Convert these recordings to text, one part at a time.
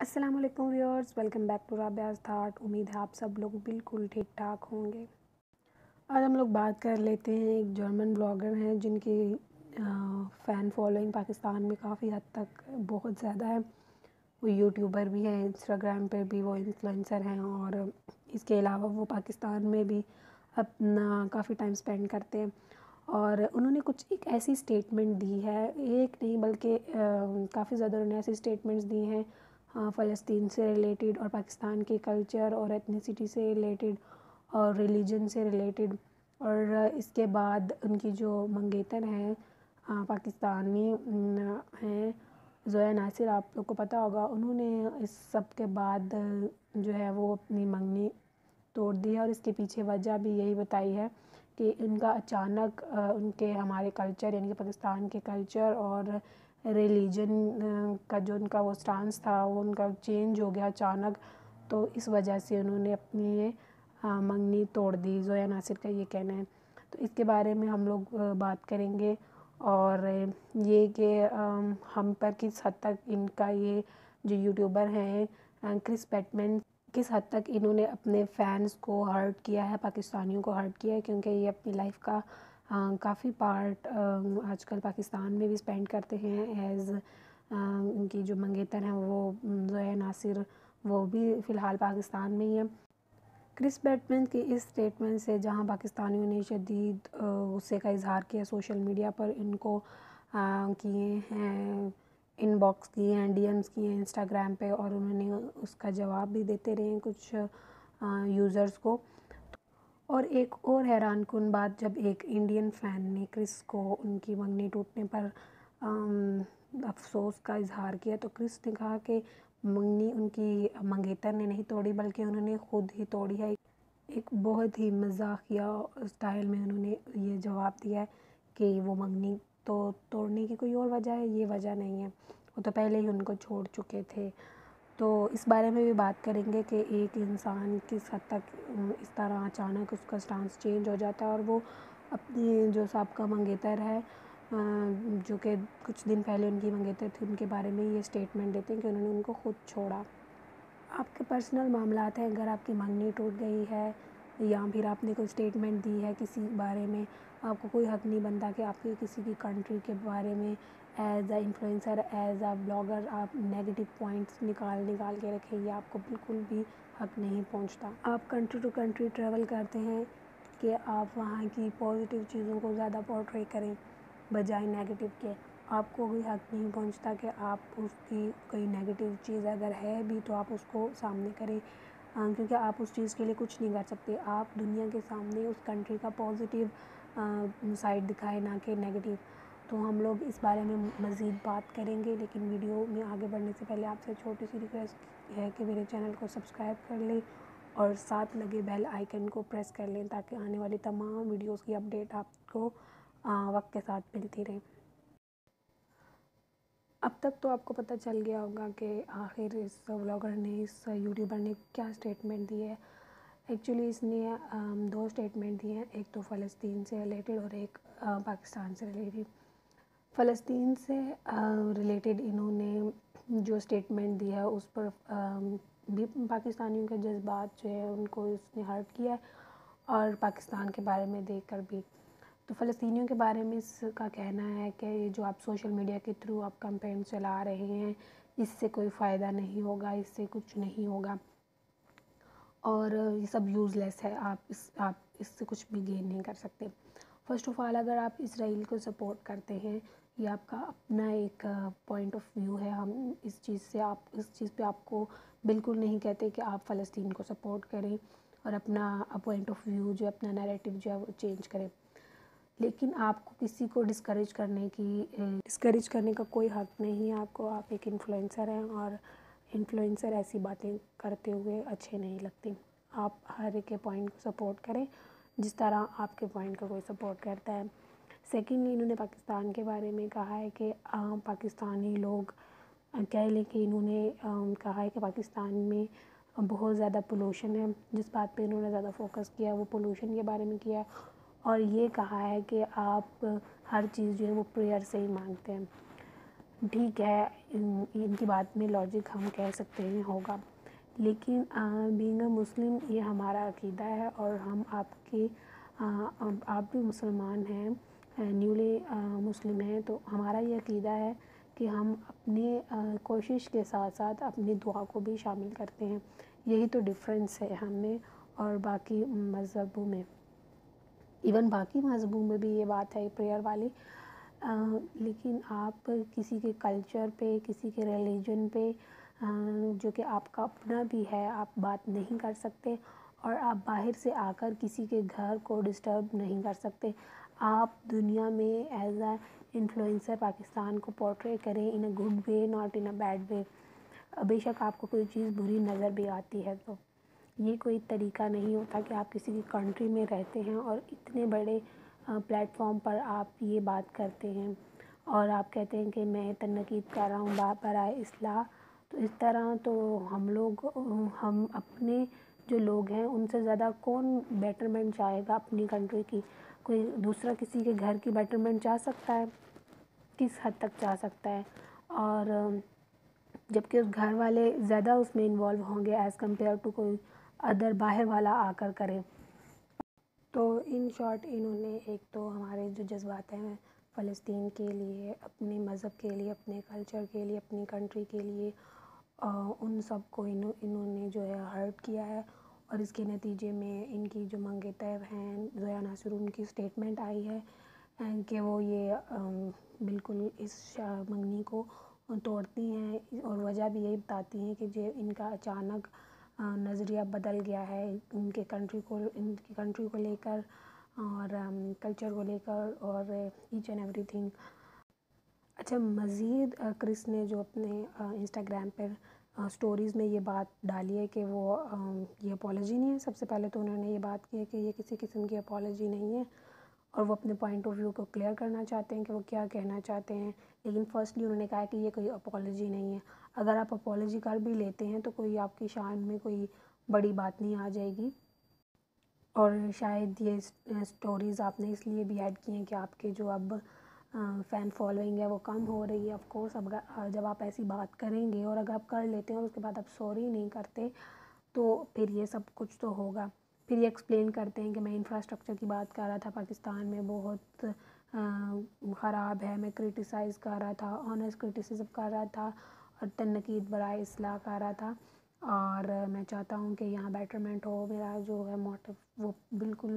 السلام علیکم viewers, welcome back to Rabia's thought. امید ہے آپ سب لوگ بالکل ٹھیک ٹھاک ہوں گے۔ آج ہم لوگ بات کر لیتے ہیں ایک جرمن بلاگر ہیں جن کی فین فالوئنگ پاکستان میں کافی حد تک بہت زیادہ ہے۔ وہ یوٹیوبر بھی ہیں، انسٹاگرام پہ بھی وہ انفلوئنسر ہیں، اور اس کے علاوہ وہ پاکستان میں بھی اپنا کافی ٹائم سپینڈ کرتے ہیں۔ اور انہوں نے کچھ ایک ایسی سٹیٹمنٹ دی ہے، ایک نہیں بلکہ کافی زیادہ انہوں نے ایسی سٹیٹمنٹس دی ہیں فلسطین سے ریلیٹڈ، اور پاکستان کے کلچر اور ایتھنیسٹی سے ریلیٹڈ، اور ریلیجن سے ریلیٹڈ۔ اور اس کے بعد ان کی جو منگیتر ہیں پاکستانی ہیں زویا ناصر، آپ لوگ کو پتہ ہوگا، انہوں نے اس سب کے بعد جو ہے وہ اپنی منگنی توڑ دی ہے، اور اس کے پیچھے وجہ بھی یہی بتائی ہے کہ ان کا اچانک ان کے ہمارے کلچر یعنی کہ پاکستان کے کلچر اور ریلیجن کا جو ان کا وہ سٹانس تھا وہ ان کا چینج ہو گیا اچانک، تو اس وجہ سے انہوں نے اپنی یہ منگنی توڑ دی۔ زویا ناصر کا یہ کہنا ہے، تو اس کے بارے میں ہم لوگ بات کریں گے، اور یہ کہ ہم پر کس حد تک ان کا یہ جو یوٹیوبر ہیں کرس بیٹمن، کس حد تک انہوں نے اپنے فینس کو ہرٹ کیا ہے، پاکستانیوں کو ہرٹ کیا ہے، کیونکہ یہ اپنی لائف کا کافی پارٹ آج کل پاکستان میں بھی سپینڈ کرتے ہیں ایز ان کی جو منگیتر ہیں وہ زویا ناصر، وہ بھی فی الحال پاکستان میں ہی ہیں۔ کرس بیٹمن کی اس سٹیٹمنٹ سے جہاں پاکستانیوں نے شدید غصے کا اظہار کیا سوشل میڈیا پر، ان کو کیے ہیں ان باکس کیے ہیں، ڈی ایمز کیے ہیں انسٹاگرام پہ، اور انہوں نے اس کا جواب بھی دیتے رہے ہیں کچھ یوزرز کو۔ اور ایک اور حیران کن بات، جب ایک انڈین فین نے کرس کو ان کی منگنی ٹوٹنے پر افسوس کا اظہار کیا، تو کرس نے کہا کہ منگنی ان کی منگیتر نے نہیں توڑی بلکہ انہوں نے خود ہی توڑی ہے۔ ایک بہت ہی مزاحیہ اسٹائل میں انہوں نے یہ جواب دیا ہے کہ وہ منگنی تو توڑنے کی کوئی اور وجہ ہے، یہ وجہ نہیں ہے، وہ تو پہلے ہی ان کو چھوڑ چکے تھے۔ تو اس بارے میں بھی بات کریں گے کہ ایک انسان کس حد تک اس طرح اچانک اس کا سٹانس چینج ہو جاتا ہے، اور وہ اپنی جو سابقہ منگیتر ہے جو کہ کچھ دن پہلے ان کی منگیتر تھی، ان کے بارے میں یہ سٹیٹمنٹ دیتے ہیں کہ انہوں نے ان کو خود چھوڑا۔ آپ کے پرسنل معاملات ہیں، اگر آپ کی منگنی ٹوٹ گئی ہے یا پھر آپ نے کوئی سٹیٹمنٹ دی ہے کسی بارے میں، آپ کو کوئی حق نہیں بنتا کہ آپ کے کسی کی کنٹری کے بارے میں as a influencer, as a blogger آپ نیگیٹو پوائنٹس نکال کے رکھیں، یہ آپ کو بالکل بھی حق نہیں پہنچتا۔ آپ کنٹری ٹو کنٹری ٹریول کرتے ہیں کہ آپ وہاں کی پازیٹیو چیزوں کو زیادہ پورٹری کریں بجائے نیگیٹو کے۔ آپ کو کوئی حق نہیں پہنچتا کہ آپ اس کی کوئی نیگیٹو چیز اگر ہے بھی تو آپ اس کو سامنے کریں، کیونکہ آپ اس چیز کے لیے کچھ نہیں کر سکتے۔ آپ دنیا کے سامنے اس کنٹری کا پازیٹیو سائڈ دکھائیں، نہ کہ نیگیٹو۔ تو ہم لوگ اس بارے میں مزید بات کریں گے، لیکن ویڈیو میں آگے بڑھنے سے پہلے آپ سے چھوٹی سی ریکویسٹ ہے کہ میرے چینل کو سبسکرائب کر لیں اور ساتھ لگے بیل آئیکن کو پریس کر لیں تاکہ آنے والی تمام ویڈیوز کی اپڈیٹ آپ کو وقت کے ساتھ ملتی رہے۔ اب تک تو آپ کو پتہ چل گیا ہوگا کہ آخر اس بلاگر نے، اس یوٹیوبر نے کیا سٹیٹمنٹ دی ہے۔ ایکچولی اس نے دو سٹیٹمنٹ دی ہیں، ایک تو فلسطین سے ریلیٹڈ اور ایک پاکستان سے ریلیٹڈ۔ فلسطین سے ریلیٹڈ انہوں نے جو سٹیٹمنٹ دی ہے اس پر بھی پاکستانیوں کے جذبات جو ہے ان کو اس نے ہرٹ کیا ہے، اور پاکستان کے بارے میں دیکھ کر بھی۔ تو فلسطینیوں کے بارے میں اس کا کہنا ہے کہ یہ جو آپ سوشل میڈیا کے تھرو آپ کمپین چلا رہے ہیں، اس سے کوئی فائدہ نہیں ہوگا، اس سے کچھ نہیں ہوگا، اور یہ سب یوز لیس ہے، آپ اس سے کچھ بھی گین نہیں کر سکتے۔ فرسٹ آف آل، اگر آپ اسرائیل کو سپورٹ کرتے ہیں، یہ آپ کا اپنا ایک پوائنٹ آف ویو ہے، ہم اس چیز پہ آپ کو بالکل نہیں کہتے کہ آپ فلسطین کو سپورٹ کریں اور اپنا پوائنٹ آف ویو جو اپنا نیریٹو جو ہے وہ چینج کریں، لیکن آپ کو کسی کو ڈسکریج کرنے کا کوئی حق نہیں ہے آپ کو۔ آپ ایک انفلوئنسر ہیں، اور انفلوئنسر ایسی باتیں کرتے ہوئے اچھے نہیں لگتے۔ آپ ہر ایک کے پوائنٹ کو سپورٹ کریں جس طرح آپ کے پوائنٹ کو کوئی سپورٹ کرتا ہے۔ سیکنڈلی، انہوں نے پاکستان کے بارے میں کہا ہے کہ عام پاکستانی لوگ کہہ لیں کہ انہوں نے کہا ہے کہ پاکستان میں بہت زیادہ پولوشن ہے، جس بات پہ انہوں نے زیادہ فوکس کیا وہ پولوشن کے بارے میں کیا ہے، اور یہ کہا ہے کہ آپ ہر چیز جو ہے وہ پریئر سے ہی مانگتے ہیں۔ ٹھیک ہے، ان کی بات میں لاجک ہم کہہ سکتے ہیں ہوگا، لیکن بینگ اے مسلم یہ ہمارا عقیدہ ہے، اور ہم آپ بھی مسلمان ہیں، نیولی مسلم ہیں، تو ہمارا یہ عقیدہ ہے کہ ہم اپنے کوشش کے ساتھ ساتھ اپنی دعا کو بھی شامل کرتے ہیں۔ یہی تو ڈفرینس ہے ہم میں اور باقی مذہبوں میں۔ ایون باقی مذہبوں میں بھی یہ بات ہے پریئر والی، لیکن آپ کسی کے کلچر پہ، کسی کے ریلیجن پہ جو کہ آپ کا اپنا بھی ہے، آپ بات نہیں کر سکتے، اور آپ باہر سے آ کر کسی کے گھر کو ڈسٹرب نہیں کر سکتے۔ آپ دنیا میں ایز اے انفلوئنسر پاکستان کو پورٹری کریں in a good way, not in a bad way. بے شک آپ کو کوئی چیز بری نظر بھی آتی ہے، تو یہ کوئی طریقہ نہیں ہوتا کہ آپ کسی کی کنٹری میں رہتے ہیں اور اتنے بڑے پلیٹ فارم پر آپ یہ بات کرتے ہیں اور آپ کہتے ہیں کہ میں تنقید کر رہا ہوں برائے اصلاح۔ تو اس طرح تو ہم اپنے جو لوگ ہیں ان سے زیادہ کون بیٹرمنٹ چاہے گا اپنی کنٹری کی؟ کوئی دوسرا کسی کے گھر کی بیٹرمنٹ چاہ سکتا ہے؟ کس حد تک چاہ سکتا ہے؟ اور جبکہ اس گھر والے زیادہ اس میں انوالو ہوں گے ایز کمپیئر ٹو کوئی ادر باہر والا آ کر کرے۔ تو ان شارٹ انہوں نے ایک تو ہمارے جو جذبات ہیں فلسطین کے لیے، اپنے مذہب کے لیے، اپنے کلچر کے لیے، اپنی کنٹری کے لیے، ان سب کو انہوں نے جو ہے ہرٹ کیا ہے، اور اس کے نتیجے میں ان کی جو منگیتر ہیں زویا ناصر، ان کی اسٹیٹمنٹ آئی ہے کہ وہ یہ بالکل اس منگنی کو توڑتی ہیں، اور وجہ بھی یہی بتاتی ہیں کہ جو ان کا اچانک نظریہ بدل گیا ہے ان کی کنٹری کو لے کر اور کلچر کو لے کر اور ایچ اینڈ ایوری تھنگ۔ اچھا، مزید کرس نے جو اپنے انسٹاگرام پر سٹوریز میں یہ بات ڈالی ہے کہ وہ یہ اپالوجی نہیں ہے۔ سب سے پہلے تو انہوں نے یہ بات کی ہے کہ یہ کسی قسم کی اپالوجی نہیں ہے، اور وہ اپنے پوائنٹ آف ویو کو کلیئر کرنا چاہتے ہیں کہ وہ کیا کہنا چاہتے ہیں، لیکن فرسٹلی انہوں نے کہا کہ یہ کوئی اپالوجی نہیں ہے۔ اگر آپ اپالوجی کر بھی لیتے ہیں تو کوئی آپ کی شان میں کوئی بڑی بات نہیں آ جائے گی، اور شاید یہ سٹوریز آپ نے اس لیے بھی ایڈ کی ہیں کہ آپ کے جو اب فین فالوئنگ ہے وہ کم ہو رہی ہے۔ آف کورس جب آپ ایسی بات کریں گے اور اگر آپ کر لیتے ہیں اور اس کے بعد آپ سوری نہیں کرتے تو پھر یہ سب کچھ تو ہوگا۔ پھر یہ ایکسپلین کرتے ہیں کہ میں انفراسٹرکچر کی بات کر رہا تھا، پاکستان میں بہت خراب ہے، میں کرٹیسائز کر رہا تھا، آنیسٹ کرٹیسزم کر رہا تھا، اور تنقید برائے اصلاح کر رہا تھا، اور میں چاہتا ہوں کہ یہاں بیٹرمنٹ ہو۔ میرا جو ہے موٹو وہ بالکل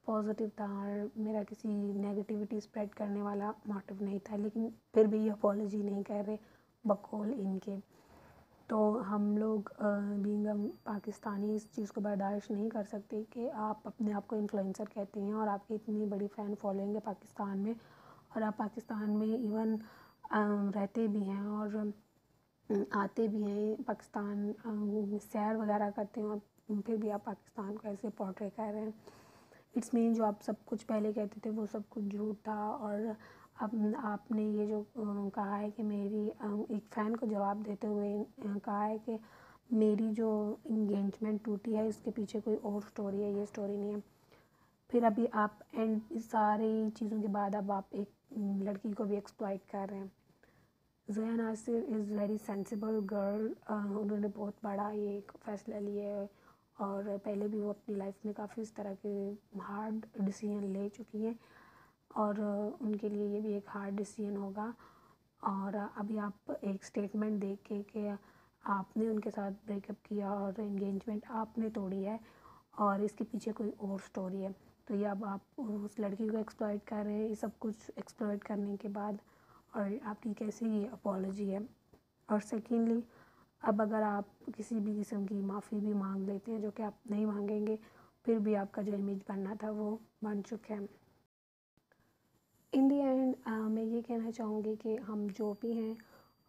پازیٹیو تھا، اور میرا کسی نیگیٹیوٹی اسپریڈ کرنے والا موٹو نہیں تھا، لیکن پھر بھی یہ اپالوجی نہیں کر رہے بقول ان کے۔ تو ہم لوگ بینگ پاکستانی اس چیز کو برداشت نہیں کر سکتے کہ آپ اپنے آپ کو انفلوئنسر کہتے ہیں اور آپ کی اتنی بڑی فین فالوئنگ ہے پاکستان میں، اور آپ پاکستان میں ایون رہتے بھی ہیں اور آتے بھی ہیں پاکستان، سیر وغیرہ کرتے ہیں، اور پھر بھی آپ پاکستان کو ایسے پورٹری کر رہے ہیں۔ اٹس مین جو آپ سب کچھ پہلے کہتے تھے وہ سب کچھ جھوٹ تھا، اور اب آپ نے یہ جو کہا ہے کہ میری ایک فین کو جواب دیتے ہوئے کہا ہے کہ میری جو انگیجمنٹ ٹوٹی ہے اس کے پیچھے کوئی اور سٹوری ہے، یہ سٹوری نہیں ہے۔ پھر ابھی آپ اینڈ ساری چیزوں کے بعد اب آپ ایک لڑکی کو بھی ایکسپلائٹ کر رہے ہیں۔ زویا ناصر از ویری سینسیبل گرل، انہوں نے بہت بڑا یہ ایک فیصلہ لیا ہے، اور پہلے بھی وہ اپنی لائف میں کافی اس طرح کے ہارڈ ڈیسیژن لے چکی ہیں، اور ان کے لیے یہ بھی ایک ہارڈ ڈیسیژن ہوگا۔ اور ابھی آپ ایک اسٹیٹمنٹ دیکھ کے کہ آپ نے ان کے ساتھ بریک اپ کیا اور انگیجمنٹ آپ نے توڑی ہے، اور اس کے پیچھے کوئی اور سٹوری ہے، تو یہ اب آپ اس لڑکی کو ایکسپلائٹ کر رہے ہیں۔ یہ سب کچھ ایکسپلائٹ کرنے کے بعد اور آپ کی کیسے یہ اپالوجی ہے؟ اور سیکنڈلی، اب اگر آپ کسی بھی قسم کی معافی بھی مانگ لیتے ہیں، جو کہ آپ نہیں مانگیں گے، پھر بھی آپ کا جو امیج بننا تھا وہ بن چکا ہے۔ ان دی اینڈ میں یہ کہنا چاہوں گی کہ ہم جو بھی ہیں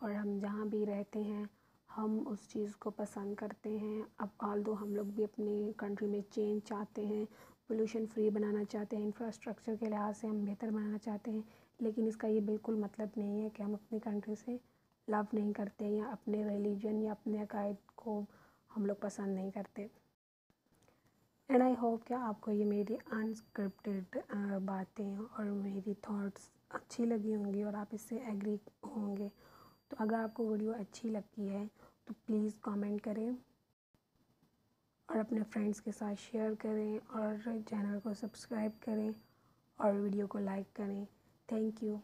اور ہم جہاں بھی رہتے ہیں، ہم اس چیز کو پسند کرتے ہیں۔ اب آلدو ہم لوگ بھی اپنی کنٹری میں چینج چاہتے ہیں، پولوشن فری بنانا چاہتے ہیں، انفراسٹرکچر کے لحاظ سے ہم بہتر بنانا چاہتے ہیں، لیکن اس کا یہ بالکل مطلب نہیں ہے کہ ہم اپنی کنٹری سے لو نہیں کرتے، یا اپنے ریلیجن یا اپنے عقائد کو ہم لوگ پسند نہیں کرتے۔ اینڈ آئی ہوپ کہ آپ کو یہ میری انسکرپٹیڈ باتیں اور میری تھاٹس اچھی لگی ہوں گی اور آپ اس سے ایگری ہوں گے، تو اگر آپ کو ویڈیو اچھی لگتی ہے تو پلیز کامنٹ کریں اور اپنے فرینڈس کے ساتھ شیئر کریں اور چینل کو سبسکرائب کریں اور ویڈیو کو لائک کریں. Thank you.